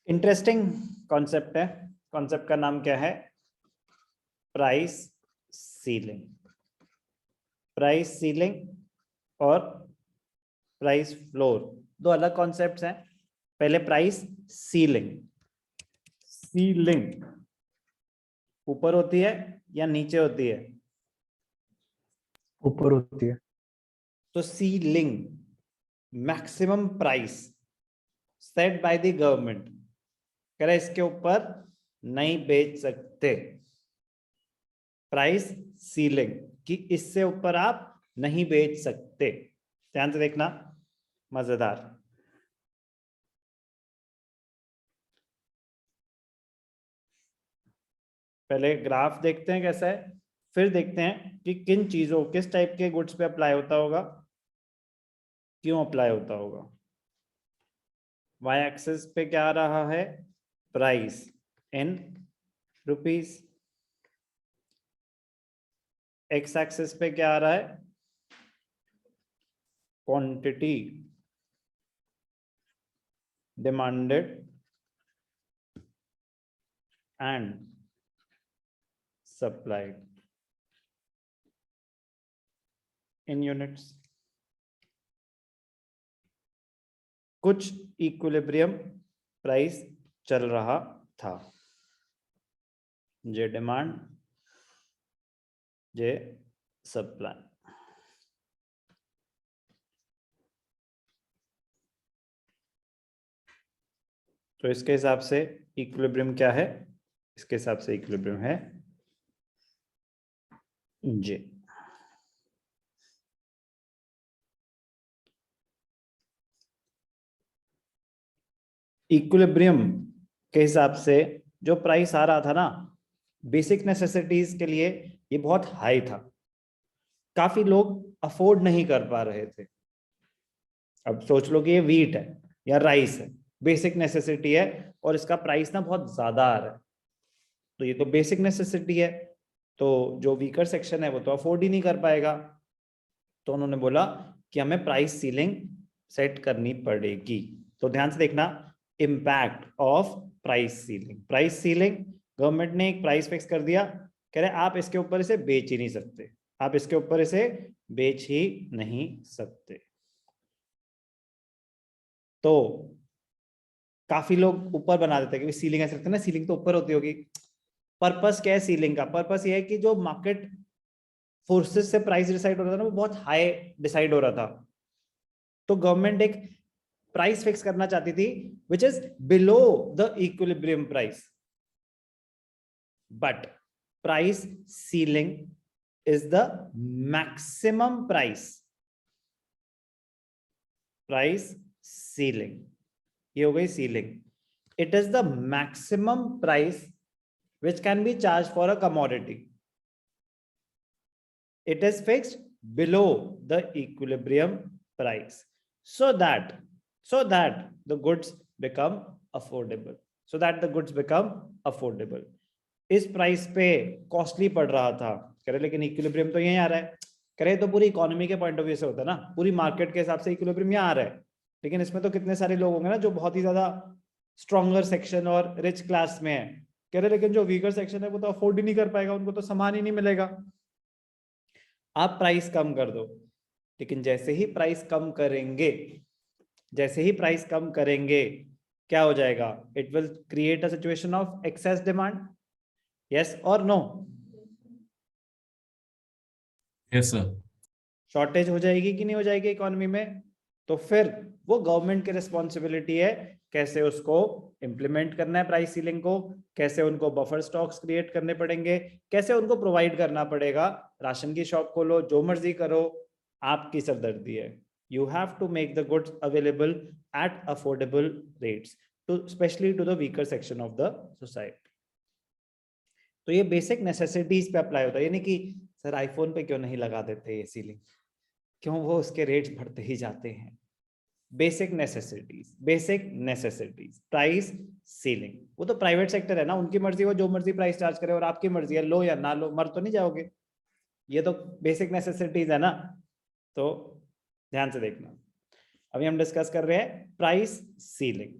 Interesting concept है। Concept का नाम क्या है? Price ceiling. प्राइस सीलिंग और प्राइस फ्लोर दो अलग कॉन्सेप्ट्स हैं। पहले प्राइस सीलिंग। सीलिंग ऊपर होती है या नीचे होती है? ऊपर होती है। तो ceiling maximum price set by the government. कह रहे इसके ऊपर नहीं बेच सकते। प्राइस सीलिंग कि इससे ऊपर आप नहीं बेच सकते। ध्यान से देखना, मजेदार। पहले ग्राफ देखते हैं कैसा है, फिर देखते हैं कि किन चीजों, किस टाइप के गुड्स पे अप्लाई होता होगा, क्यों अप्लाई होता होगा। वाई एक्सिस पे क्या आ रहा है? Price in rupees. X axis पे क्या आ रहा है? Quantity demanded and supplied in units। कुछ इक्विलिब्रियम प्राइस चल रहा था, जे डिमांड जे सप्लाई। तो इसके हिसाब से इक्विलिब्रियम क्या है? इसके हिसाब से इक्विलिब्रियम है जे। इक्विलिब्रियम के हिसाब से जो प्राइस आ रहा था ना, बेसिक नेसेसिटीज के लिए ये बहुत हाई था। काफी लोग अफोर्ड नहीं कर पा रहे थे। अब सोच लो कि ये वीट है या राइस है, बेसिक नेसेसिटी है, और इसका प्राइस ना बहुत ज्यादा आ रहा है। तो ये तो बेसिक नेसेसिटी है, तो जो वीकर सेक्शन है वो तो अफोर्ड ही नहीं कर पाएगा। तो उन्होंने बोला कि हमें प्राइस सीलिंग सेट करनी पड़ेगी। तो ध्यान से देखना, impact of price ceiling. Price ceiling, government ने एक प्राइस फिक्स कर दिया, कह रहे आप इसके ऊपर इसे बेच ही नहीं सकते, आप इसके ऊपर इसे बेच ही नहीं सकते। तो काफी लोग ऊपर बना देते हैं कि सीलिंग ऐसे रखते हैं ना, सीलिंग तो ऊपर होती होगी। पर्पस क्या है सीलिंग का? पर्पस ये है कि जो मार्केट फोर्सेस से प्राइस डिसाइड हो रहा था ना, वो बहुत हाई डिसाइड हो रहा था। तो गवर्नमेंट एक प्राइस फिक्स करना चाहती थी which is below the equilibrium price. But price ceiling is the maximum price. Price ceiling, ये हो गई ceiling. It is the maximum price which can be charged for a commodity. It is fixed below the equilibrium price so that the goods become affordable. So that the goods become affordable. इस price पे costly पड़ रहा था, कह रहे लेकिन equilibrium तो यहीं आ रहा है। कह रहे तो पूरी इकोनॉमी के पॉइंट ऑफ व्यू से होता है ना, पूरी मार्केट के हिसाब से इक्विलिब्रियम यहाँ आ रहा है। लेकिन इसमें तो कितने सारे लोग होंगे ना जो बहुत ही ज्यादा स्ट्रॉन्गर सेक्शन और रिच क्लास में है। कह रहे लेकिन जो वीकर सेक्शन है वो तो अफोर्ड ही नहीं कर पाएगा, उनको तो सामान ही नहीं मिलेगा। आप प्राइस कम कर दो, लेकिन जैसे ही प्राइस कम करेंगे, जैसे ही प्राइस कम करेंगे क्या हो जाएगा? It will create a situation of excess demand. Yes और नो? Yes sir. शॉर्टेज हो जाएगी कि नहीं हो जाएगी इकोनॉमी में? तो फिर वो गवर्नमेंट की रिस्पॉन्सिबिलिटी है कैसे उसको इंप्लीमेंट करना है प्राइस सीलिंग को, कैसे उनको बफर स्टॉक्स क्रिएट करने पड़ेंगे, कैसे उनको प्रोवाइड करना पड़ेगा। राशन की शॉप खोलो, जो मर्जी करो, आपकी सरदर्दी है। You have to make the goods available at affordable rates to specially to the weaker section of the society. तो ये बेसिक नेसेसिटीज पे अप्लाई होता है, यानी कि सर आईफोन पे क्यों नहीं लगा देते ये सीलिंग, क्यों वो उसके रेट्स बढ़ते ही जाते हैं? Basic necessities, basic necessities, price ceiling. वो तो प्राइवेट सेक्टर है ना, उनकी मर्जी, वो जो मर्जी प्राइस चार्ज करे, और आपकी मर्जी है लो या ना लो, मर तो नहीं जाओगे। ये तो बेसिक नेसेसिटीज है ना। तो ध्यान से देखना, अभी हम डिस्कस कर रहे हैं प्राइस सीलिंग।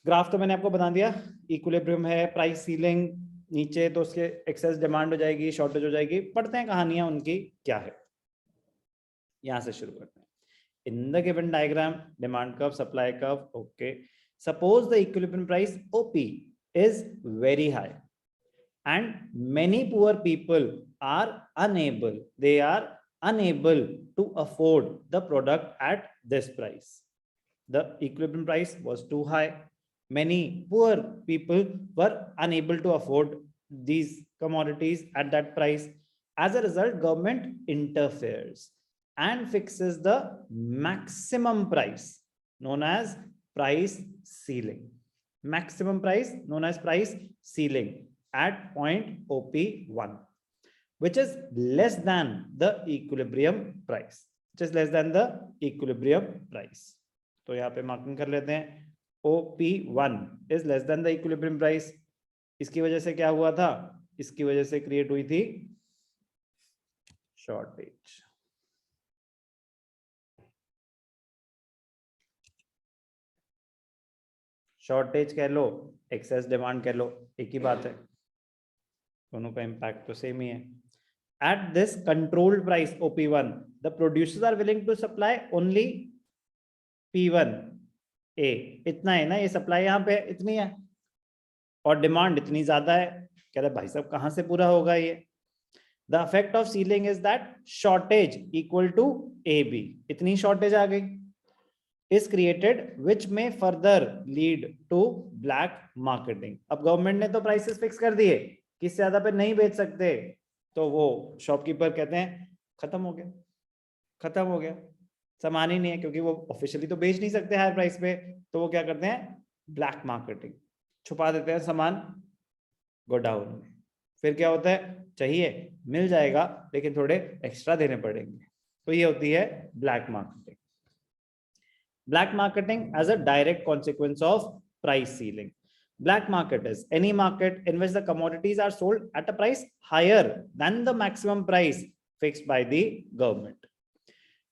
ग्राफ तो मैंने आपको बता दिया, इक्विलिब्रियम है, प्राइस सीलिंग नीचे तो उसके एक्सेस डिमांड हो जाएगी, शॉर्टेज हो जाएगी। पढ़ते हैं कहानियां उनकी क्या है, यहां से शुरू करते हैं। In the given diagram, demand curve, supply curve, okay, suppose the equilibrium price OP is very high and many poor people are unable to afford the product at this price. The equilibrium price was too high. Many poor people were unable to afford these commodities at that price. As a result, government interferes and fixes the maximum price known as price ceiling. Maximum price known as price ceiling at point OP1, which is less than the equilibrium price. Which is less than the equilibrium price. तो यहाँ पे marking कर लेते हैं, OP1 is less than the equilibrium price. इसकी वजह से क्या हुआ था, इसकी वजह से क्रिएट हुई थी शॉर्टेज। शॉर्टेज कह लो, एक्सेस डिमांड कह लो, एक ही बात है, दोनों का इम्पैक्ट तो सेम ही है। At this controlled price OP1, the producers are willing to supply only P1A, इतना है ना, ये सप्लाई यहाँ पे इतनी है और डिमांड इतनी ज्यादा है। कह रहे भाई साहब कहां से पूरा होगा ये। The effect of ceiling is that shortage equal to AB, इतनी शॉर्टेज आ गई, is created which may further lead to black marketing. अब गवर्नमेंट ने तो प्राइसेस फिक्स कर दिए कि इससे ज्यादा पे नहीं बेच सकते, तो वो शॉपकीपर कहते हैं खत्म हो गया, खत्म हो गया, सामान ही नहीं है, क्योंकि वो ऑफिशियली तो बेच नहीं सकते हायर प्राइस पे, तो वो क्या करते हैं, ब्लैक मार्केटिंग, छुपा देते हैं सामान गोडाउन में। फिर क्या होता है, चाहिए मिल जाएगा लेकिन थोड़े एक्स्ट्रा देने पड़ेंगे, तो ये होती है black marketing. Black marketing as a direct consequence of price ceiling. Black market is any market in which the commodities are sold at a price higher than the maximum price fixed by the government.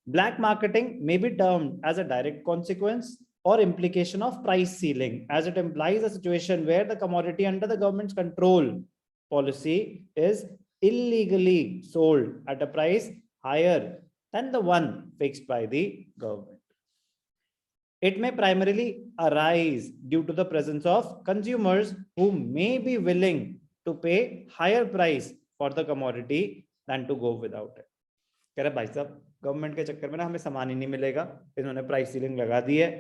Black marketing may be termed as a direct consequence or implication of price ceiling, as it implies a situation where the commodity under the government's control policy is illegally sold at a price higher than the one fixed by the government. It may primarily arise due to the presence of consumers who may be willing to pay higher price for the commodity than to go without it. कह रहे भाई साहब government के चक्कर में ना हमें सामान ही नहीं मिलेगा, इन्होंने प्राइस सीलिंग लगा दी है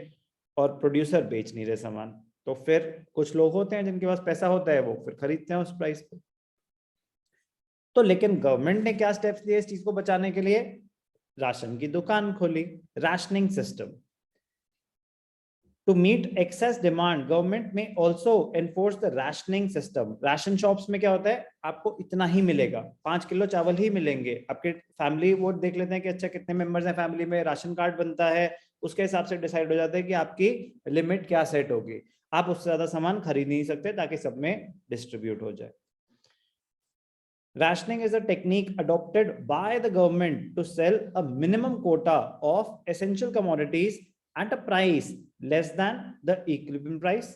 और प्रोड्यूसर बेच नहीं रहे सामान, तो फिर कुछ लोग होते हैं जिनके पास पैसा होता है, वो फिर खरीदते हैं उस प्राइस पे। तो लेकिन गवर्नमेंट ने क्या स्टेप्स लिए इस चीज को बचाने के लिए, राशन की दुकान खोली, rationing system. To meet excess demand, government may also enforce the rationing system. Ration shops में क्या होता है, आपको इतना ही मिलेगा, 5 किलो चावल ही मिलेंगे। आपके फैमिली वो देख लेते हैं कि अच्छा कितने मेंबर्स हैं फैमिली में, राशन कार्ड बनता है, उसके हिसाब से डिसाइड हो जाता है कि आपकी लिमिट क्या सेट होगी, आप उससे ज्यादा सामान खरीद नहीं सकते ताकि सब में डिस्ट्रीब्यूट हो जाए। Rationing is a technique adopted by the government to sell a minimum quota of essential commodities at a price less than the equilibrium price.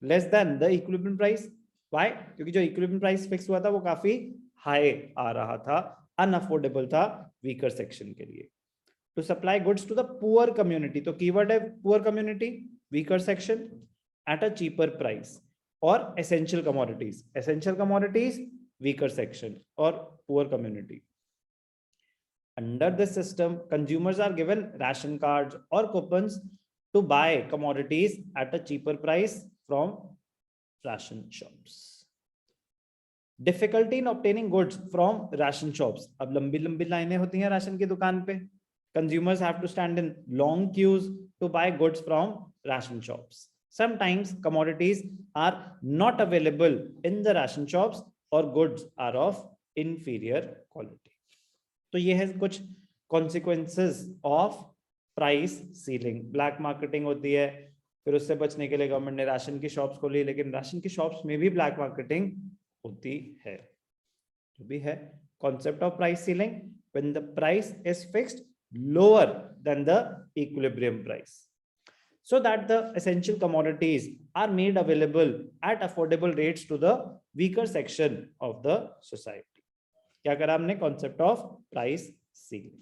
Less than the equilibrium price. Why? क्योंकि जो equilibrium price fix हुआ था वो काफी high आ रहा था, unaffordable था weaker section के लिए। To supply goods to the poor community, तो keyword है poor community, weaker section, at a cheaper price, or essential commodities, weaker section or poor community. Under this system, consumers are given ration cards or coupons to buy commodities at a cheaper price from ration shops. Difficulty in obtaining goods from ration shops. अब लंबी लंबी लाइनें होती हैं ration की दुकान पे. Consumers have to stand in long queues to buy goods from ration shops. Sometimes commodities are not available in the ration shops or goods are of inferior quality. तो ये है कुछ consequences of price ceiling. Black marketing होती है, फिर उससे बचने के लिए गवर्नमेंट ने राशन की शॉप्स खोली, लेकिन राशन की शॉप्स में भी ब्लैक मार्केटिंग होती है। जो भी है concept of price ceiling, when the price is fixed lower than the equilibrium price. so that the essential commodities are made available at affordable rates to the weaker section of the society. क्या करा हमने? Concept of price ceiling.